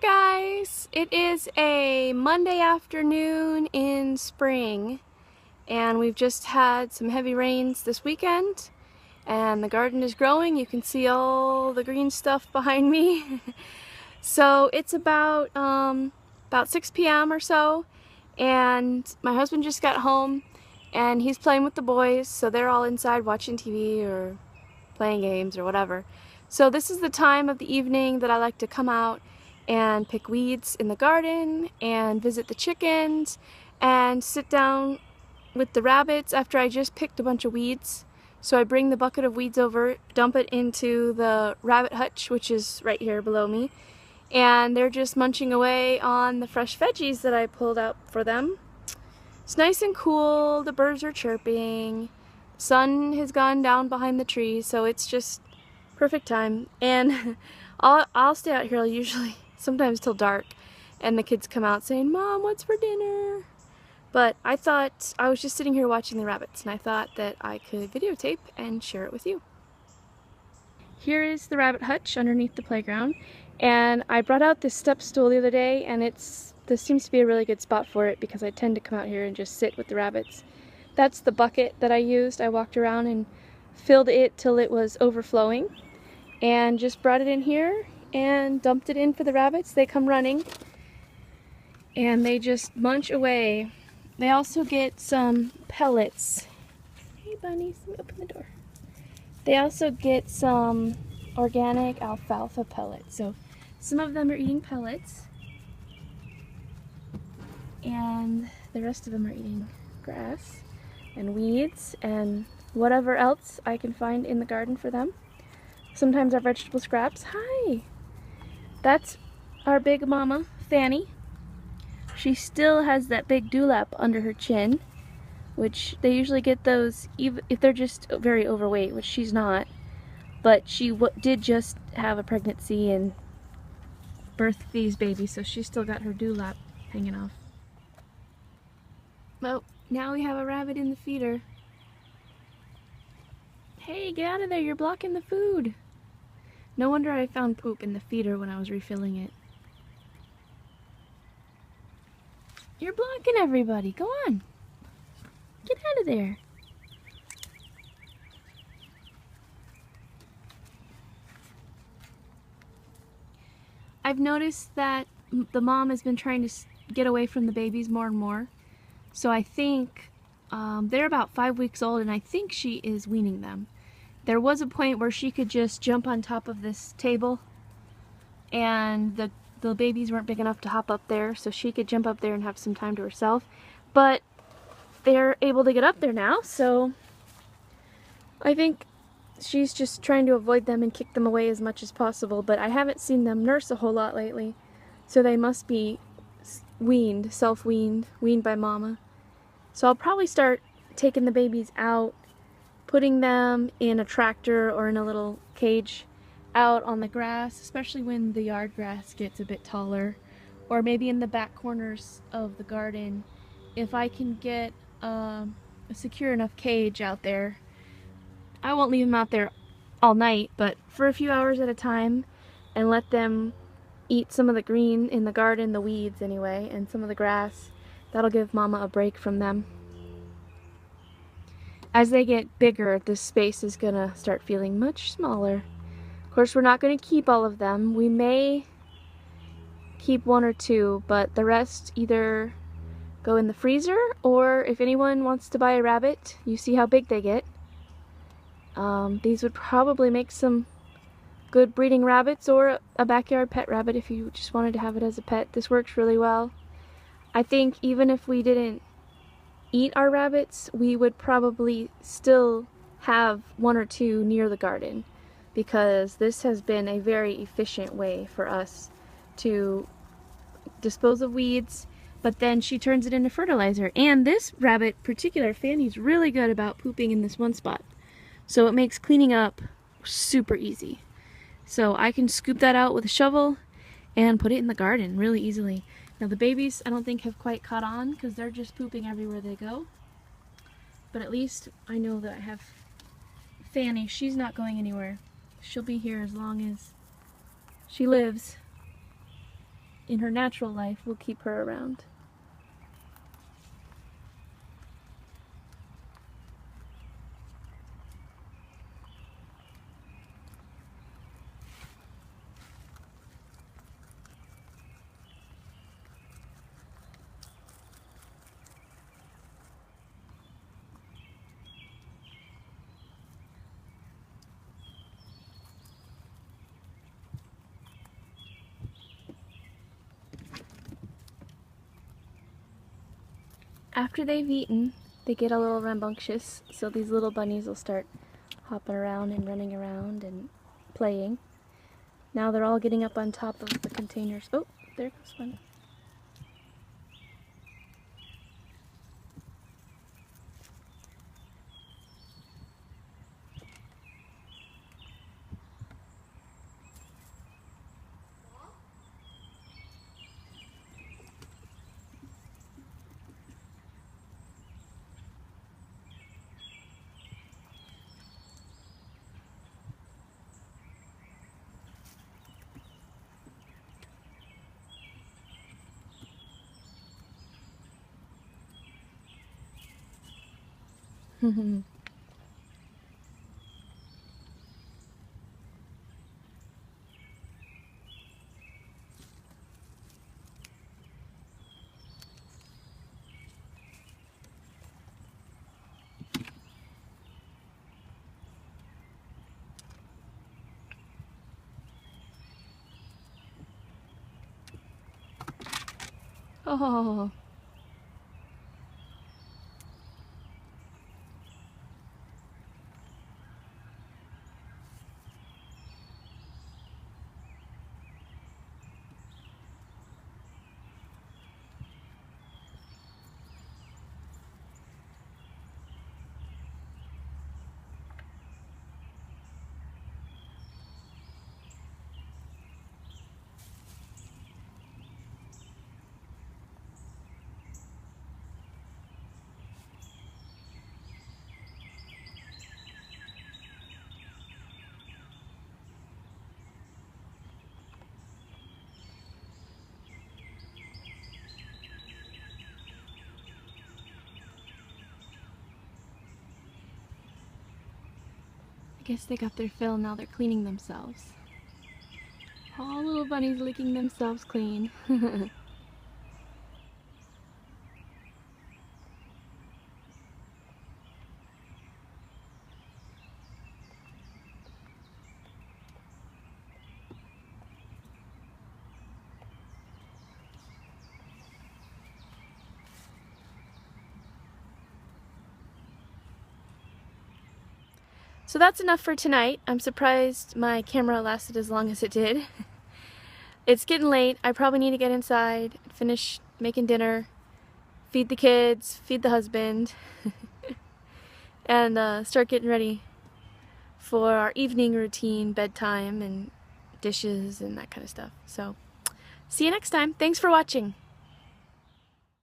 Hi guys! It is a Monday afternoon in spring and we've just had some heavy rains this weekend and the garden is growing. You can see all the green stuff behind me. So it's about 6 p.m. or so, and my husband just got home and he's playing with the boys, so they're all inside watching TV or playing games or whatever. So this is the time of the evening that I like to come out and pick weeds in the garden and visit the chickens and sit down with the rabbits after I just picked a bunch of weeds. So I bring the bucket of weeds over, dump it into the rabbit hutch, which is right here below me, and they're just munching away on the fresh veggies that I pulled out for them. It's nice and cool, the birds are chirping, sun has gone down behind the trees, so it's just perfect time. And I'll stay out here usually sometimes till dark, and the kids come out saying, "Mom, what's for dinner?" But I thought, I was just sitting here watching the rabbits, and I thought that I could videotape and share it with you. Here is the rabbit hutch underneath the playground, and I brought out this step stool the other day, and this seems to be a really good spot for it because I tend to come out here and just sit with the rabbits. That's the bucket that I used. I walked around and filled it till it was overflowing and just brought it in here and dumped it in for the rabbits. They come running and they just munch away. They also get some pellets. Hey bunnies, let me open the door. They also get some organic alfalfa pellets. So some of them are eating pellets and the rest of them are eating grass and weeds and whatever else I can find in the garden for them. Sometimes our vegetable scraps. Hi! That's our big mama, Fanny. She still has that big dewlap under her chin, which they usually get those even if they're just very overweight, which she's not. But she did just have a pregnancy and birth these babies, so she still got her dewlap hanging off. Well, now we have a rabbit in the feeder. Hey, get out of there, you're blocking the food. No wonder I found poop in the feeder when I was refilling it. You're blocking everybody, go on. Get out of there. I've noticed that the mom has been trying to get away from the babies more and more. So I think they're about 5 weeks old and I think she is weaning them. There was a point where she could just jump on top of this table and the babies weren't big enough to hop up there, so she could jump up there and have some time to herself. But they're able to get up there now, so I think she's just trying to avoid them and kick them away as much as possible. But I haven't seen them nurse a whole lot lately, so they must be weaned, self-weaned, weaned by mama. So I'll probably start taking the babies out, putting them in a tractor or in a little cage out on the grass, especially when the yard grass gets a bit taller, or maybe in the back corners of the garden. If I can get a secure enough cage out there, I won't leave them out there all night, but for a few hours at a time, and let them eat some of the green in the garden, the weeds anyway, and some of the grass. That'll give mama a break from them. As they get bigger, this space is gonna start feeling much smaller. Of course, we're not gonna keep all of them. We may keep 1 or 2, but the rest either go in the freezer, or if anyone wants to buy a rabbit, you see how big they get. These would probably make some good breeding rabbits, or a backyard pet rabbit if you just wanted to have it as a pet. This works really well. I think even if we didn't eat our rabbits, we would probably still have 1 or 2 near the garden, because this has been a very efficient way for us to dispose of weeds, but then she turns it into fertilizer. And this rabbit particular, Fanny's really good about pooping in this one spot, so it makes cleaning up super easy. So I can scoop that out with a shovel and put it in the garden really easily. Now the babies I don't think have quite caught on because they're just pooping everywhere they go. But at least I know that I have Fanny. She's not going anywhere. She'll be here as long as she lives. in her natural life, we'll keep her around. After they've eaten, they get a little rambunctious, so these little bunnies will start hopping around and running around and playing. Now they're all getting up on top of the containers. Oh, there goes one. Oh. I guess they got their fill, now they're cleaning themselves. All little bunnies licking themselves clean. So that's enough for tonight. I'm surprised my camera lasted as long as it did. It's getting late. I probably need to get inside, finish making dinner, feed the kids, feed the husband, and start getting ready for our evening routine, bedtime, and dishes, and that kind of stuff. So, see you next time. Thanks for watching.